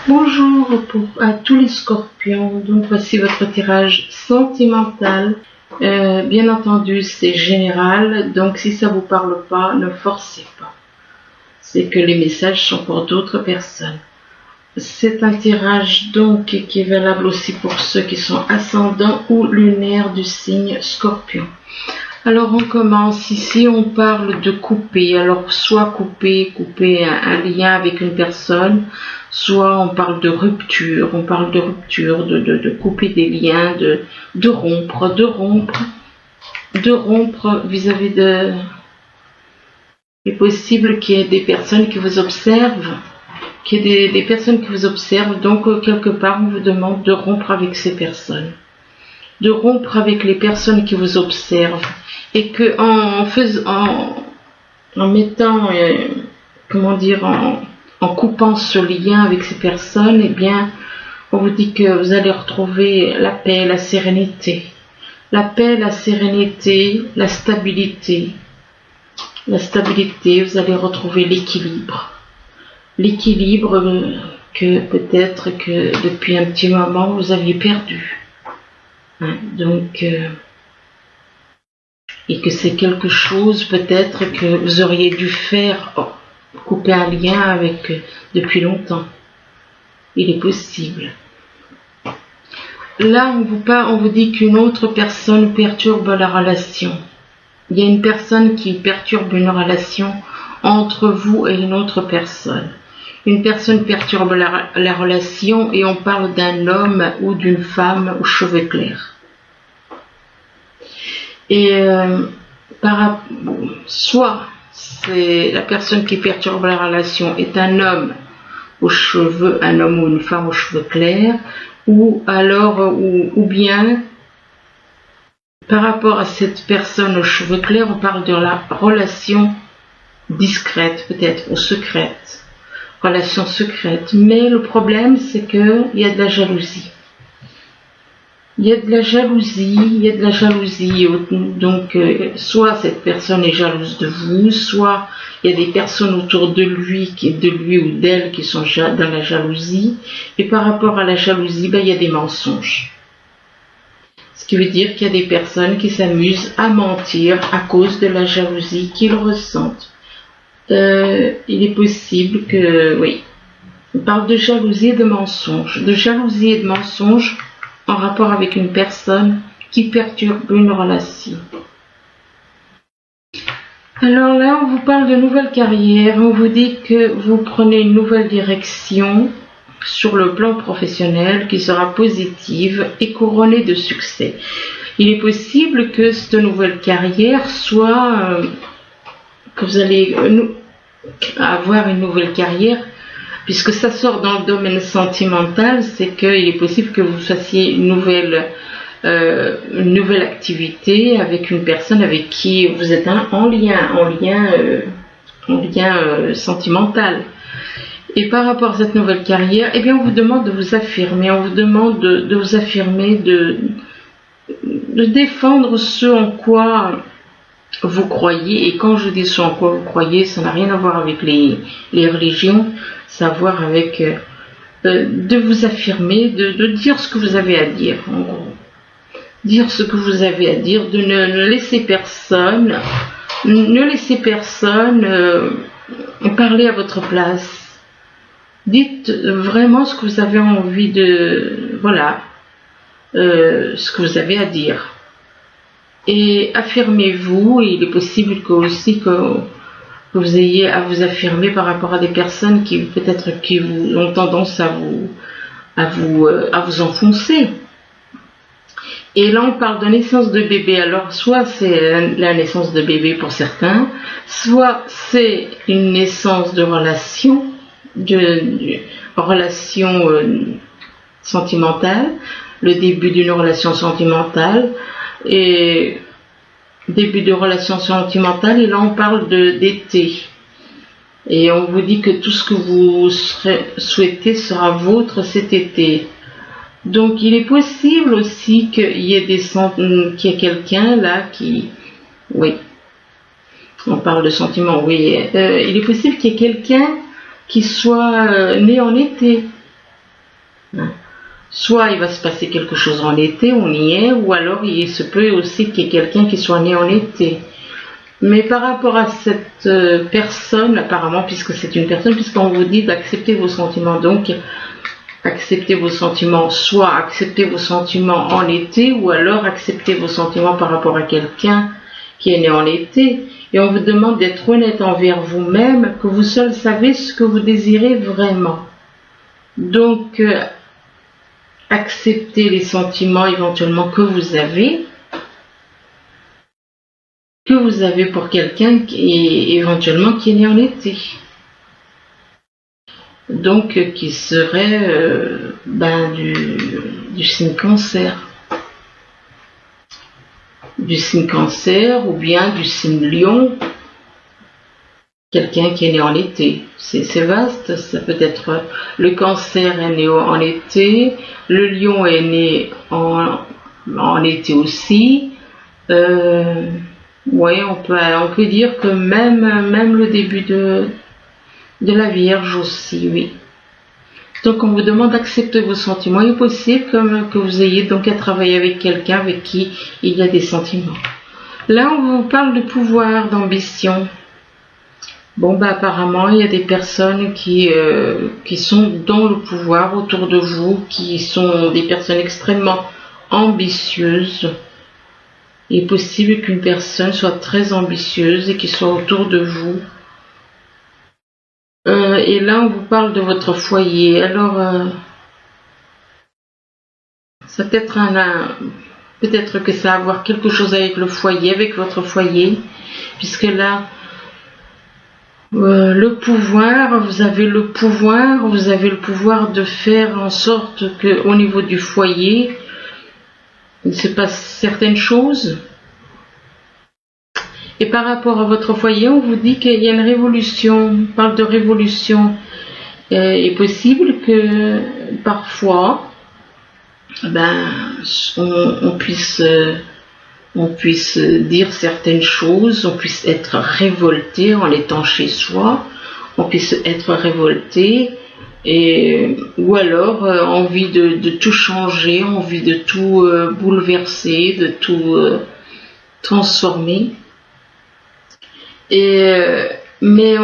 Bonjour à tous les scorpions, donc voici votre tirage sentimental. Bien entendu c'est général, donc si ça vous parle pas, ne forcez pas. C'est que les messages sont pour d'autres personnes. C'est un tirage donc qui est valable aussi pour ceux qui sont ascendants ou lunaires du signe scorpion. Alors on commence, ici on parle de couper, alors soit couper un lien avec une personne, soit on parle de rupture, de couper des liens, de rompre vis-à-vis de... Il est possible qu'il y ait des personnes qui vous observent, des personnes qui vous observent, donc quelque part on vous demande de rompre avec ces personnes, de rompre avec les personnes qui vous observent. Et que en coupant ce lien avec ces personnes, eh bien, on vous dit que vous allez retrouver la paix, la sérénité. La paix, la sérénité, la stabilité. La stabilité, vous allez retrouver l'équilibre. L'équilibre que peut-être que depuis un petit moment vous aviez perdu. Et que c'est quelque chose peut-être que vous auriez dû faire, couper un lien avec depuis longtemps. Il est possible. Là, on vous dit qu'une autre personne perturbe la relation. Il y a une personne qui perturbe une relation entre vous et une autre personne. Une personne perturbe la relation et on parle d'un homme ou d'une femme aux cheveux clairs. Et soit c'est la personne qui perturbe la relation est un homme ou une femme aux cheveux clairs, ou bien par rapport à cette personne aux cheveux clairs, on parle de la relation discrète peut-être, ou secrète, relation secrète. Mais le problème c'est qu'il y a de la jalousie. Il y a de la jalousie, donc soit cette personne est jalouse de vous, soit il y a des personnes autour de lui ou d'elle qui sont dans la jalousie, et par rapport à la jalousie, il y a des mensonges. Ce qui veut dire qu'il y a des personnes qui s'amusent à mentir à cause de la jalousie qu'ils ressentent. Il est possible que, oui, on parle de jalousie et de mensonges, en rapport avec une personne qui perturbe une relation. Alors là, on vous parle de nouvelle carrière, on vous dit que vous prenez une nouvelle direction sur le plan professionnel qui sera positive et couronnée de succès. Il est possible que cette nouvelle carrière soit que vous allez avoir une nouvelle carrière. Puisque ça sort dans le domaine sentimental, c'est qu'il est possible que vous fassiez une nouvelle activité avec une personne avec qui vous êtes en lien sentimental. Et par rapport à cette nouvelle carrière, eh bien on vous demande de vous affirmer, de défendre ce en quoi vous croyez. Et quand je dis ce en quoi vous croyez, ça n'a rien à voir avec les religions. Savoir avec de vous affirmer, de dire ce que vous avez à dire, en gros. Dire ce que vous avez à dire, de ne laisser personne parler à votre place. Dites vraiment ce que vous avez envie ce que vous avez à dire. Et affirmez-vous, et il est possible que vous ayez à vous affirmer par rapport à des personnes qui peut-être qui ont tendance à vous enfoncer. Et là on parle de naissance de bébé. Alors soit c'est la naissance de bébé pour certains, soit c'est une naissance de relation, sentimentale, le début d'une relation sentimentale et début de relation sentimentale, et là on parle d'été. Et on vous dit que tout ce que vous souhaitez sera vôtre cet été. Donc il est possible aussi qu'il y ait quelqu'un là qui... Oui, on parle de sentiments, oui. Il est possible qu'il y ait quelqu'un qui soit né en été. Hein. Soit il va se passer quelque chose en été, on y est, ou alors il se peut aussi qu'il y ait quelqu'un qui soit né en été. Mais par rapport à cette personne, apparemment, puisque c'est une personne, puisqu'on vous dit d'accepter vos sentiments, donc accepter vos sentiments, soit accepter vos sentiments en été, ou alors accepter vos sentiments par rapport à quelqu'un qui est né en été. Et on vous demande d'être honnête envers vous-même, que vous seul savez ce que vous désirez vraiment. Donc, accepter les sentiments éventuellement que vous avez pour quelqu'un qui éventuellement qui est né en été. Donc qui serait du signe cancer. Du signe cancer ou bien du signe lion. Quelqu'un qui est né en été. C'est vaste, ça peut être le cancer est né en été, le lion est né en été aussi. Oui, on peut dire que même le début de la Vierge aussi, oui. Donc on vous demande d'accepter vos sentiments. Il est possible que vous ayez donc à travailler avec quelqu'un avec qui il y a des sentiments. Là, on vous parle de pouvoir, d'ambition. Bon, apparemment, il y a des personnes qui sont dans le pouvoir autour de vous, qui sont des personnes extrêmement ambitieuses. Il est possible qu'une personne soit très ambitieuse et qui soit autour de vous. Et là, on vous parle de votre foyer. Alors, ça peut-être que ça a à voir quelque chose avec le foyer, avec votre foyer, puisque là, le pouvoir, vous avez le pouvoir de faire en sorte que, au niveau du foyer, il se passe certaines choses. Et par rapport à votre foyer, on vous dit qu'il y a une révolution. On parle de révolution. Il est possible que parfois, on puisse dire certaines choses, on puisse être révolté en étant chez soi, on puisse être révolté, ou alors envie de tout changer, envie de tout bouleverser, de tout transformer. Mais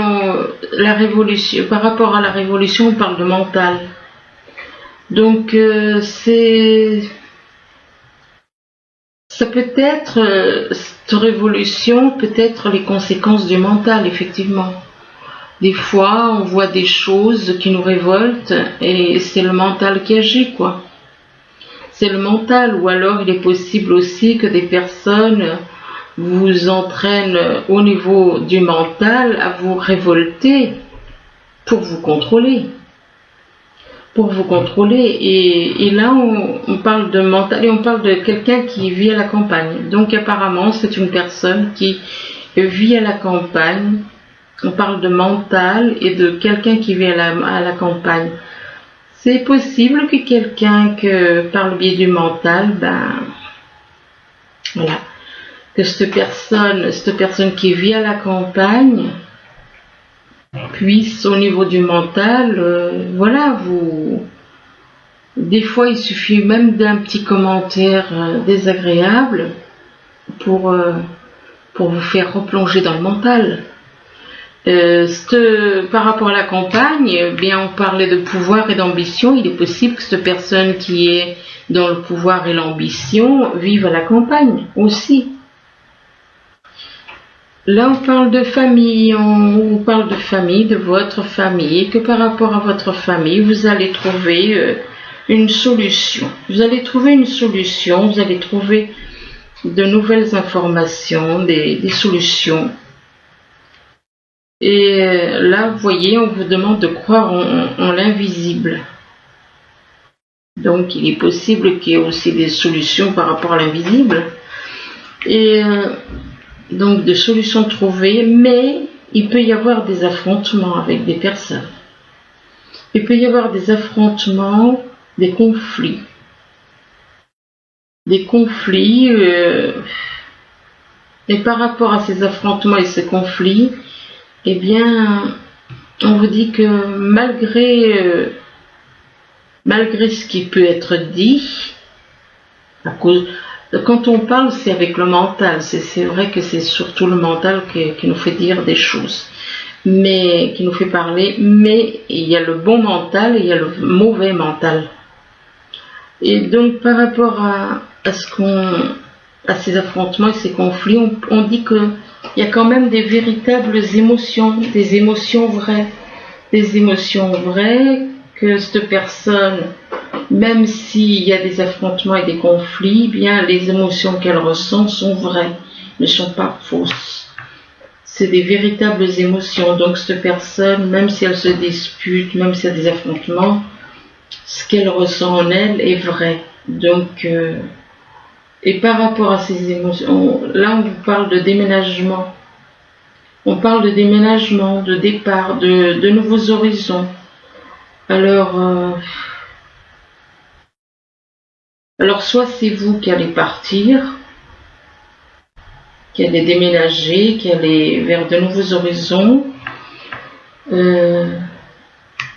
la révolution, par rapport à la révolution, on parle de mental. Donc ça peut être, cette révolution peut être les conséquences du mental, effectivement. Des fois, on voit des choses qui nous révoltent et c'est le mental qui agit, quoi. C'est le mental, ou alors il est possible aussi que des personnes vous entraînent au niveau du mental à vous révolter pour vous contrôler. Et là on parle de mental et on parle de quelqu'un qui vit à la campagne. Donc apparemment c'est une personne qui vit à la campagne. On parle de mental et de quelqu'un qui vit à la campagne. C'est possible que quelqu'un que par le biais du mental, voilà, que cette personne qui vit à la campagne puisse au niveau du mental, des fois il suffit même d'un petit commentaire désagréable pour vous faire replonger dans le mental. Par rapport à la campagne, on parlait de pouvoir et d'ambition. Il est possible que cette personne qui est dans le pouvoir et l'ambition vive à la campagne aussi. Là, on parle de famille, de votre famille, et que par rapport à votre famille, vous allez trouver une solution. Vous allez trouver de nouvelles informations, des solutions. Et là, vous voyez, on vous demande de croire en l'invisible. Donc, il est possible qu'il y ait aussi des solutions par rapport à l'invisible. Et donc, des solutions trouvées, mais il peut y avoir des affrontements avec des personnes. Il peut y avoir des affrontements, des conflits. Et par rapport à ces affrontements et ces conflits, on vous dit que malgré malgré ce qui peut être dit, à cause, quand on parle, c'est avec le mental. C'est vrai que c'est surtout le mental qui nous fait dire des choses, mais qui nous fait parler. Mais il y a le bon mental et il y a le mauvais mental. Et donc, par rapport à ces affrontements et ces conflits, on dit que il y a quand même des véritables émotions, des émotions vraies, que cette personne, même s'il y a des affrontements et des conflits, bien les émotions qu'elle ressent sont vraies, ne sont pas fausses. C'est des véritables émotions. Donc cette personne, même si elle se dispute, même s'il y a des affrontements, ce qu'elle ressent en elle est vrai. Donc, et par rapport à ces émotions, là on vous parle de déménagement. On parle de déménagement, de départ, de nouveaux horizons. Alors soit c'est vous qui allez partir, qui allez déménager, qui allez vers de nouveaux horizons,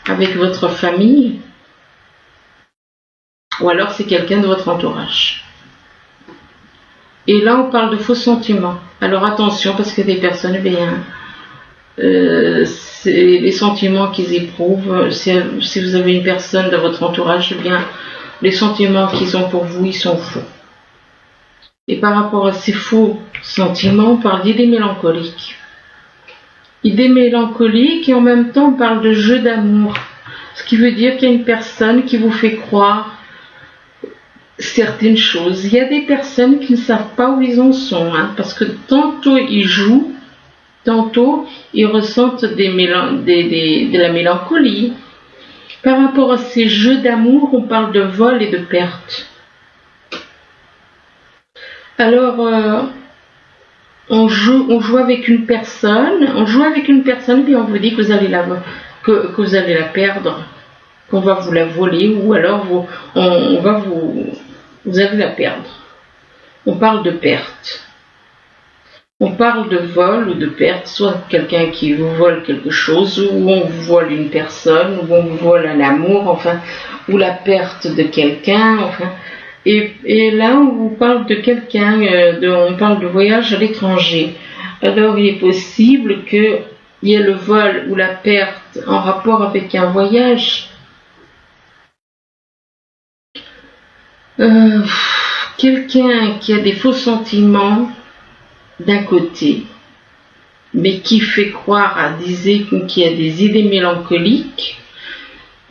avec votre famille, ou alors c'est quelqu'un de votre entourage. Et là, on parle de faux sentiments. Alors attention, parce que des personnes, eh bien, c'est les sentiments qu'ils éprouvent. Si vous avez une personne de votre entourage, eh bien, les sentiments qu'ils ont pour vous, ils sont faux. Et par rapport à ces faux sentiments, on parle d'idées mélancoliques. Idées mélancoliques et en même temps, on parle de jeu d'amour. Ce qui veut dire qu'il y a une personne qui vous fait croire certaines choses. Il y a des personnes qui ne savent pas où ils en sont, parce que tantôt ils jouent, tantôt ils ressentent de la mélancolie. Par rapport à ces jeux d'amour, on parle de vol et de perte. Alors, on joue avec une personne, puis on vous dit que vous allez la perdre, qu'on va vous la voler, ou alors vous allez la perdre. On parle de perte. On parle de vol ou de perte, soit quelqu'un qui vous vole quelque chose, ou on vous vole une personne, ou on vous vole un amour, enfin, ou la perte de quelqu'un, enfin. Et là, on vous parle de quelqu'un, on parle de voyage à l'étranger. Alors, il est possible qu'il y ait le vol ou la perte en rapport avec un voyage. Quelqu'un qui a des faux sentiments d'un côté, mais qui fait croire qui a des idées mélancoliques,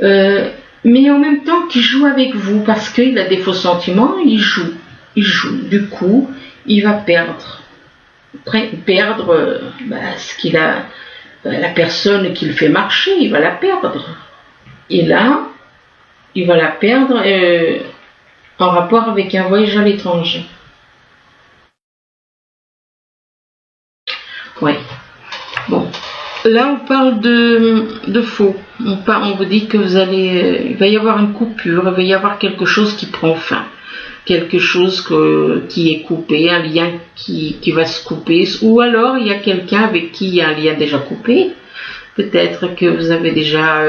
mais en même temps qui joue avec vous parce qu'il a des faux sentiments, il joue. Du coup, il va perdre ce qu'il a, la personne qui le fait marcher, il va la perdre. Et là, il va la perdre en rapport avec un voyage à l'étranger. Oui. Bon. Là, on parle de faux. On vous dit que il va y avoir une coupure, il va y avoir quelque chose qui prend fin. Quelque chose qui est coupé, un lien qui va se couper. Ou alors, il y a quelqu'un avec qui il y a un lien déjà coupé. Peut-être que vous avez déjà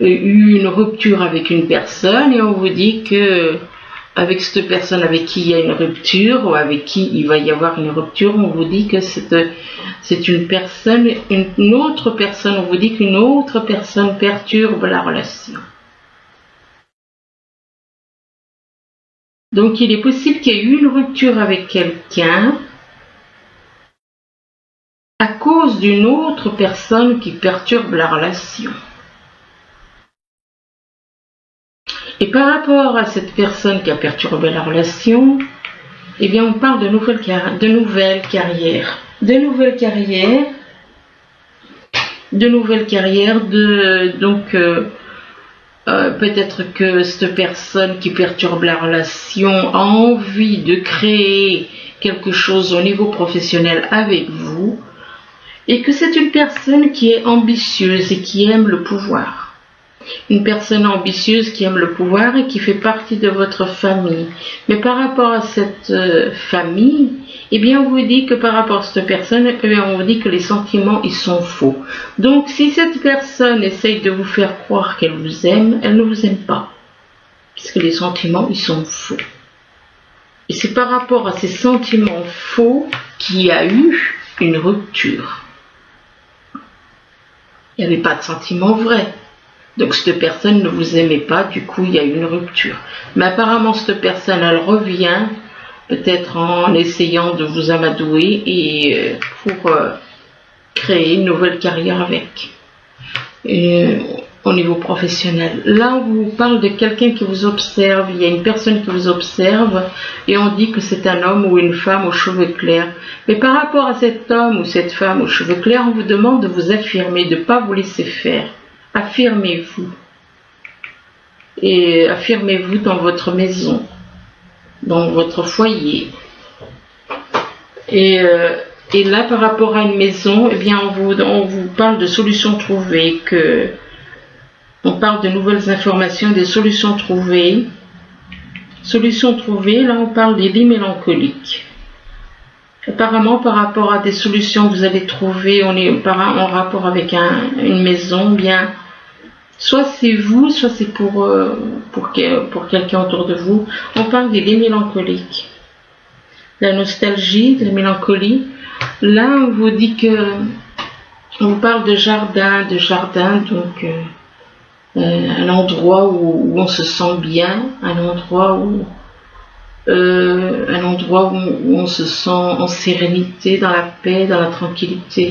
eu une rupture avec une personne et on vous dit que avec cette personne avec qui il y a une rupture ou avec qui il va y avoir une rupture, on vous dit que c'est une autre personne, on vous dit qu'une autre personne perturbe la relation. Donc il est possible qu'il y ait eu une rupture avec quelqu'un à cause d'une autre personne qui perturbe la relation. Et par rapport à cette personne qui a perturbé la relation, eh bien on parle de nouvelles carrières. Donc peut-être que cette personne qui perturbe la relation a envie de créer quelque chose au niveau professionnel avec vous, et que c'est une personne qui est ambitieuse et qui aime le pouvoir. une personne ambitieuse qui aime le pouvoir et qui fait partie de votre famille. Mais par rapport à cette famille, eh bien on vous dit que par rapport à cette personne, eh bien, on vous dit que les sentiments ils sont faux. Donc si cette personne essaye de vous faire croire qu'elle vous aime, elle ne vous aime pas. Puisque les sentiments ils sont faux. Et c'est par rapport à ces sentiments faux qu'il y a eu une rupture. Il n'y avait pas de sentiments vrais. Donc cette personne ne vous aimait pas, du coup il y a eu une rupture. Mais apparemment cette personne, elle revient, peut-être en essayant de vous amadouer et pour créer une nouvelle carrière avec. Au niveau professionnel. Là, on vous parle de quelqu'un qui vous observe, il y a une personne qui vous observe et on dit que c'est un homme ou une femme aux cheveux clairs. Mais par rapport à cet homme ou cette femme aux cheveux clairs, on vous demande de vous affirmer, de ne pas vous laisser faire. Affirmez-vous. Et affirmez-vous dans votre maison, dans votre foyer. Et là, par rapport à une maison, eh bien, on vous parle de solutions trouvées, on parle de nouvelles informations, des solutions trouvées. Solutions trouvées, là on parle des lits mélancoliques. Apparemment par rapport à des solutions que vous allez trouver, on est en rapport avec une maison, bien, soit c'est vous, soit c'est pour quelqu'un autour de vous. On parle des lits mélancoliques. La nostalgie, de la mélancolie. Là on vous dit que, on vous parle de jardin, donc un endroit où on se sent bien, un endroit où on se sent en sérénité, dans la paix, dans la tranquillité.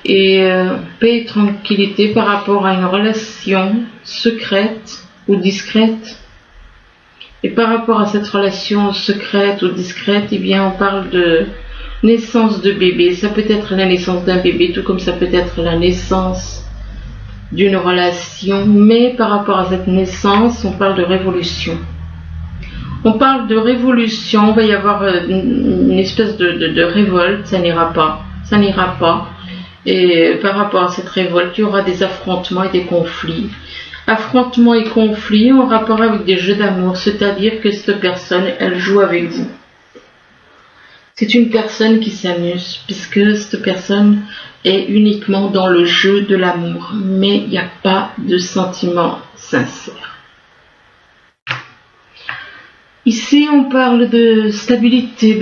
Et paix et tranquillité par rapport à une relation secrète ou discrète. Et par rapport à cette relation secrète ou discrète, eh bien on parle de naissance de bébé. Ça peut être la naissance d'un bébé, tout comme ça peut être la naissance d'une relation, mais par rapport à cette naissance, on parle de révolution. On parle de révolution, il va y avoir une espèce de révolte, ça n'ira pas. Et par rapport à cette révolte, il y aura des affrontements et des conflits. Affrontements et conflits en rapport avec des jeux d'amour, c'est-à-dire que cette personne, elle joue avec vous. C'est une personne qui s'amuse, puisque cette personne est uniquement dans le jeu de l'amour, mais il n'y a pas de sentiment sincère. Ici, on parle de stabilité,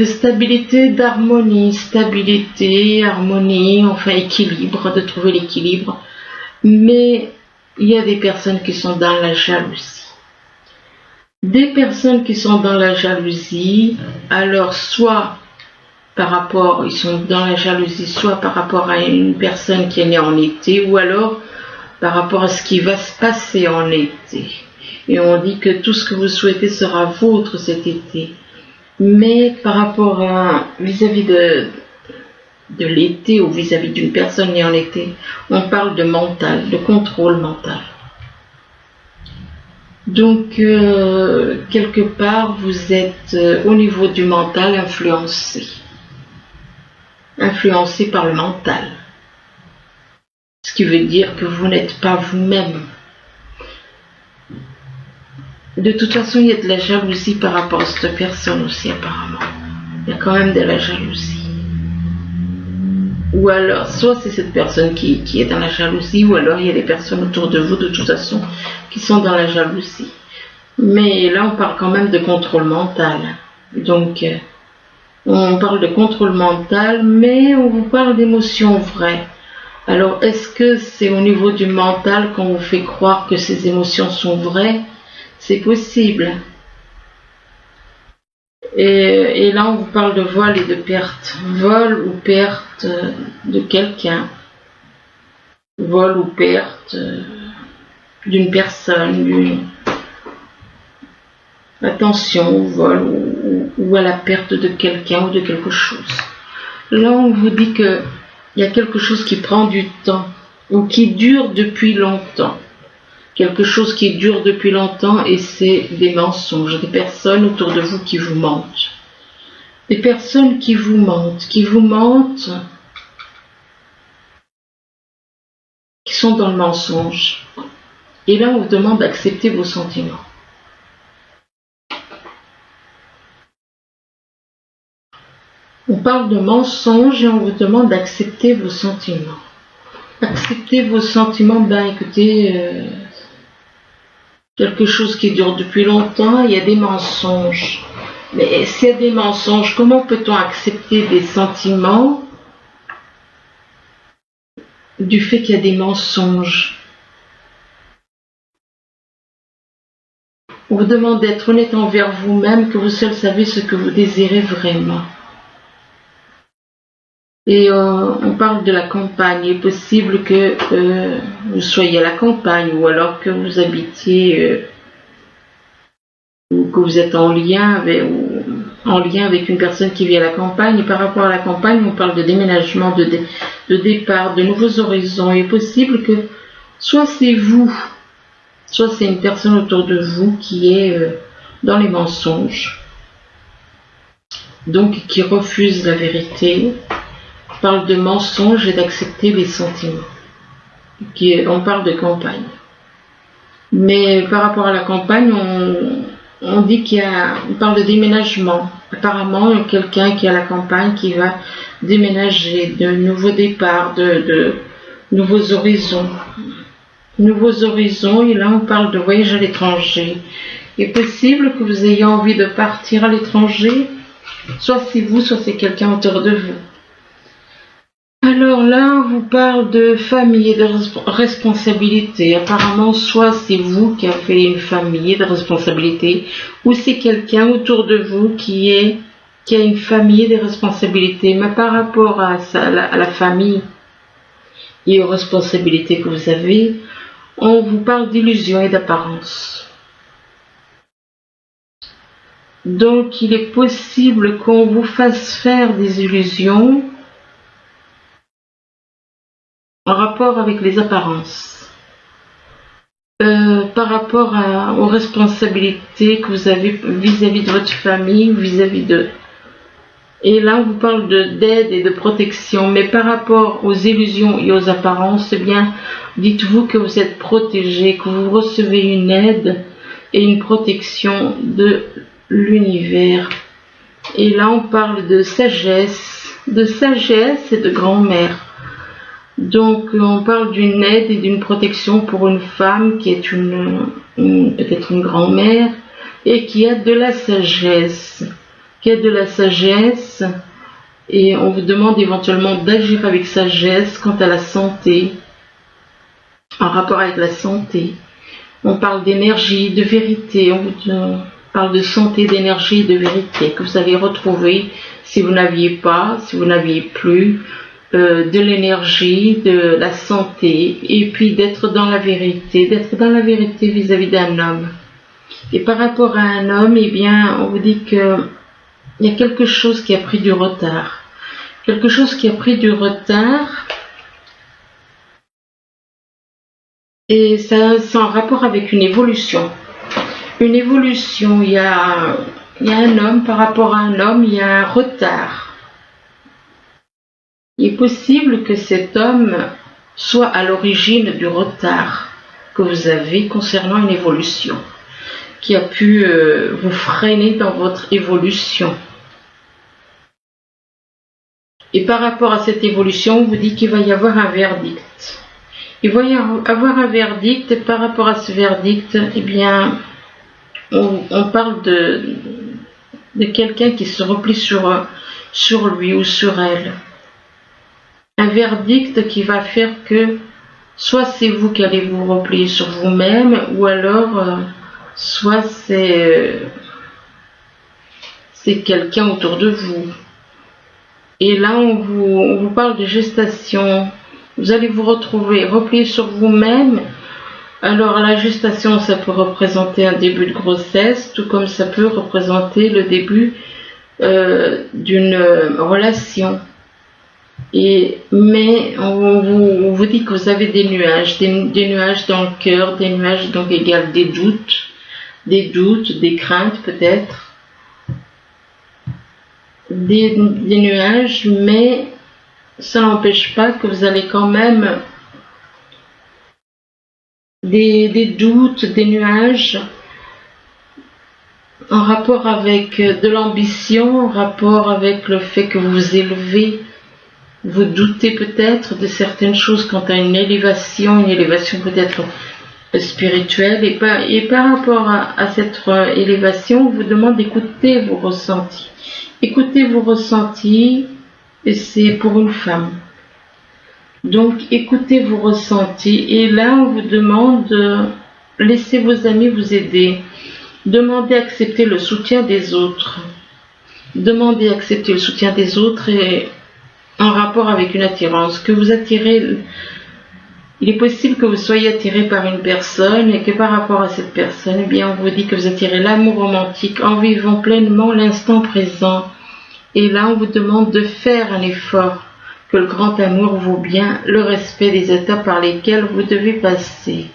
d'harmonie, harmonie, enfin équilibre, de trouver l'équilibre, mais il y a des personnes qui sont dans la jalousie. Des personnes qui sont dans la jalousie, alors soit ils sont dans la jalousie, soit par rapport à une personne qui est née en été, ou alors par rapport à ce qui va se passer en été. Et on dit que tout ce que vous souhaitez sera vôtre cet été. Mais par rapport à vis-à-vis de l'été ou vis-à-vis d'une personne née en été, on parle de mental, de contrôle mental. Donc, quelque part, vous êtes au niveau du mental influencé par le mental. Ce qui veut dire que vous n'êtes pas vous-même. De toute façon, il y a de la jalousie par rapport à cette personne aussi, apparemment. Il y a quand même de la jalousie. Ou alors, soit c'est cette personne qui est dans la jalousie, ou alors il y a des personnes autour de vous, de toute façon, qui sont dans la jalousie. Mais là, on parle quand même de contrôle mental. Donc, on parle de contrôle mental, mais on vous parle d'émotions vraies. Alors, est-ce que c'est au niveau du mental qu'on vous fait croire que ces émotions sont vraies? C'est possible. Et là, on vous parle de vol et de perte. Vol ou perte de quelqu'un. Vol ou perte d'une personne. Attention au vol ou à la perte de quelqu'un ou de quelque chose. Là, on vous dit qu'il y a quelque chose qui prend du temps ou qui dure depuis longtemps. Quelque chose qui dure depuis longtemps et c'est des mensonges, des personnes autour de vous qui vous mentent. Des personnes qui vous mentent, qui sont dans le mensonge. Et là, on vous demande d'accepter vos sentiments. On parle de mensonge et on vous demande d'accepter vos sentiments. Accepter vos sentiments, ben écoutez, quelque chose qui dure depuis longtemps, il y a des mensonges. Mais s'il y a des mensonges, comment peut-on accepter des sentiments du fait qu'il y a des mensonges? On vous demande d'être honnête envers vous-même, que vous seul savez ce que vous désirez vraiment. Et on parle de la campagne. Il est possible que vous soyez à la campagne ou alors que vous habitiez ou que vous êtes en lien avec une personne qui vit à la campagne. Et par rapport à la campagne, on parle de déménagement, de départ, de nouveaux horizons. Il est possible que soit c'est vous, soit c'est une personne autour de vous qui est dans les mensonges, donc qui refuse la vérité. On parle de mensonges et d'accepter les sentiments. On parle de campagne. Mais par rapport à la campagne, on dit on parle de déménagement. Apparemment, quelqu'un qui est à la campagne qui va déménager, de nouveaux départs, de nouveaux horizons. Nouveaux horizons, et là on parle de voyage à l'étranger. Il est possible que vous ayez envie de partir à l'étranger, soit c'est vous, soit c'est quelqu'un autour de vous. Alors là, on vous parle de famille et de responsabilité. Apparemment, soit c'est vous qui avez une famille et de responsabilité, ou c'est quelqu'un autour de vous qui a une famille et des responsabilités. Mais par rapport à la famille et aux responsabilités que vous avez, on vous parle d'illusion et d'apparence. Donc, il est possible qu'on vous fasse faire des illusions en rapport avec les apparences, par rapport aux responsabilités que vous avez vis-à-vis de votre famille, vis-à-vis d'eux. Et là, on vous parle d'aide et de protection, mais par rapport aux illusions et aux apparences, eh bien, dites-vous que vous êtes protégé, que vous recevez une aide et une protection de l'univers. Et là, on parle de sagesse et de grand-mère. Donc, on parle d'une aide et d'une protection pour une femme qui est peut-être une grand-mère et qui a de la sagesse. Et on vous demande éventuellement d'agir avec sagesse quant à la santé, en rapport avec la santé. On parle d'énergie, de vérité, on vous parle de santé, d'énergie, de vérité que vous allez retrouver si vous n'aviez plus de l'énergie, de la santé, et puis d'être dans la vérité vis-à-vis d'un homme. Et par rapport à un homme, eh bien, on vous dit que il y a quelque chose qui a pris du retard. Et ça, c'est en rapport avec une évolution. Il y a un homme, par rapport à un homme, il y a un retard. Il est possible que cet homme soit à l'origine du retard que vous avez concernant une évolution, qui a pu vous freiner dans votre évolution. Et par rapport à cette évolution, on vous dit qu'il va y avoir un verdict. Il va y avoir un verdict, et par rapport à ce verdict, eh bien, on parle de quelqu'un qui se replie sur lui ou sur elle. Un verdict qui va faire que soit c'est vous qui allez vous replier sur vous-même, ou alors soit c'est quelqu'un autour de vous. Et là, on vous parle de gestation. Vous allez vous retrouver replié sur vous-même. Alors, la gestation, ça peut représenter un début de grossesse, tout comme ça peut représenter le début d'une relation. Mais on vous dit que vous avez des nuages dans le cœur, des nuages donc égale des doutes, des craintes peut-être, des nuages, mais ça n'empêche pas que vous allez quand même des doutes, des nuages, en rapport avec de l'ambition, en rapport avec le fait que vous vous élevez, vous doutez peut-être de certaines choses quant à une élévation peut-être spirituelle, et par rapport à cette élévation, on vous demande d'écouter vos ressentis. Écoutez vos ressentis, et c'est pour une femme. Donc écoutez vos ressentis, et là on vous demande de laisser vos amis vous aider. Demandez à accepter le soutien des autres. Demandez à accepter le soutien des autres et en rapport avec une attirance. Que vous attirez, il est possible que vous soyez attiré par une personne et que par rapport à cette personne, eh bien, on vous dit que vous attirez l'amour romantique en vivant pleinement l'instant présent. Et là, on vous demande de faire un effort, que le grand amour vaut bien le respect des étapes par lesquelles vous devez passer.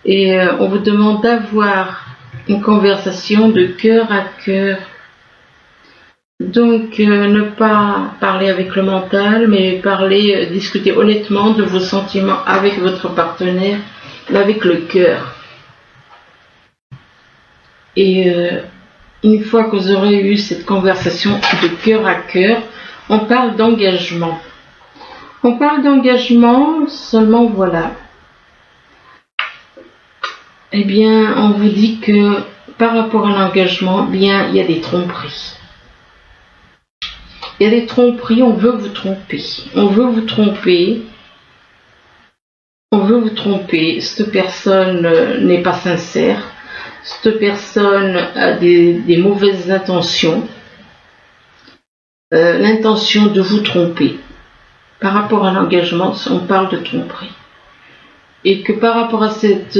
Et on vous demande d'avoir une conversation de cœur à cœur. Donc, ne pas parler avec le mental, mais discuter honnêtement de vos sentiments avec votre partenaire, mais avec le cœur. Et une fois que vous aurez eu cette conversation de cœur à cœur, on parle d'engagement. On parle d'engagement, seulement voilà. Eh bien, on vous dit que par rapport à l'engagement, bien, il y a des tromperies. Il y a des tromperies, on veut vous tromper. On veut vous tromper. On veut vous tromper. Cette personne n'est pas sincère. Cette personne a des mauvaises intentions. L'intention de vous tromper. Par rapport à l'engagement, on parle de tromperie. Et que par rapport à cette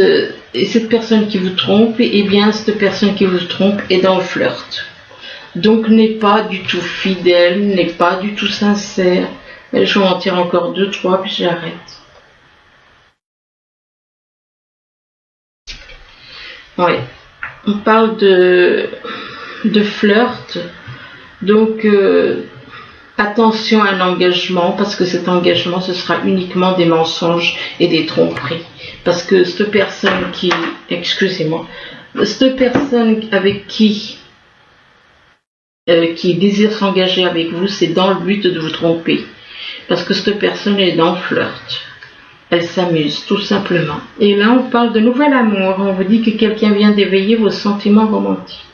personne qui vous trompe, eh bien, cette personne qui vous trompe est dans le flirt. Donc, n'est pas du tout fidèle, n'est pas du tout sincère. Je vais en tirer encore 2, 3, puis j'arrête. Ouais. On parle de flirt. Donc, attention à l'engagement, parce que cet engagement, ce sera uniquement des mensonges et des tromperies. Parce que cette personne cette personne avec qui désire s'engager avec vous, c'est dans le but de vous tromper. Parce que cette personne est dans le flirt. Elle s'amuse, tout simplement. Et là, on parle de nouvel amour. On vous dit que quelqu'un vient d'éveiller vos sentiments romantiques.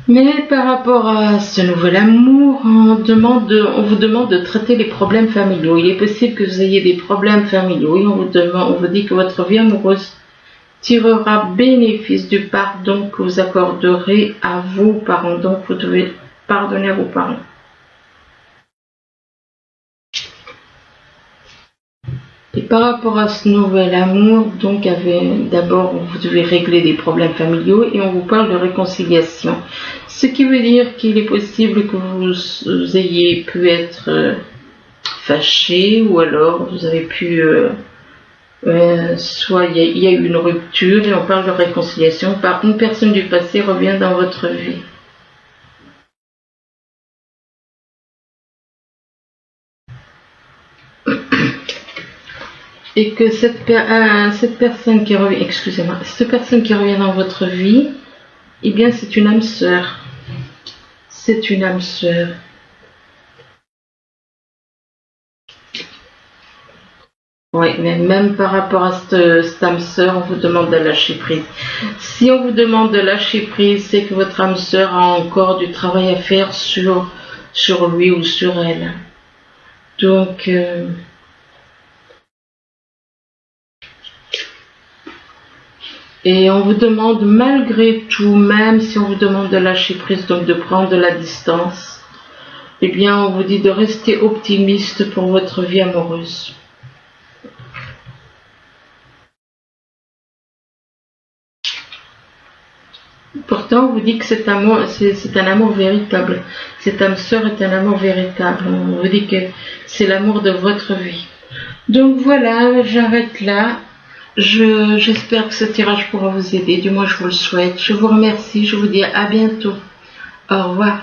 Mais par rapport à ce nouvel amour, on vous demande de traiter les problèmes familiaux. Il est possible que vous ayez des problèmes familiaux et on vous dit que votre vie amoureuse tirera bénéfice du pardon que vous accorderez à vos parents. Donc vous devez pardonner à vos parents. Et par rapport à ce nouvel amour, donc d'abord vous devez régler des problèmes familiaux et on vous parle de réconciliation. Ce qui veut dire qu'il est possible que vous ayez pu être fâché ou alors vous avez pu... soit il y a eu une rupture et on parle de réconciliation par une personne du passé revient dans votre vie. Et que cette personne qui revient dans votre vie, eh bien c'est une âme sœur. C'est une âme sœur. Oui, mais même par rapport à cette âme sœur, on vous demande de lâcher prise. Si on vous demande de lâcher prise, c'est que votre âme sœur a encore du travail à faire sur lui ou sur elle. Donc, et on vous demande malgré tout, même si on vous demande de lâcher prise, donc de prendre de la distance, eh bien on vous dit de rester optimiste pour votre vie amoureuse. Pourtant, on vous dit que cet amour, c'est un amour véritable. Cette âme sœur est un amour véritable. On vous dit que c'est l'amour de votre vie. Donc voilà, j'arrête là. J'espère que ce tirage pourra vous aider. Du moins, je vous le souhaite. Je vous remercie. Je vous dis à bientôt. Au revoir.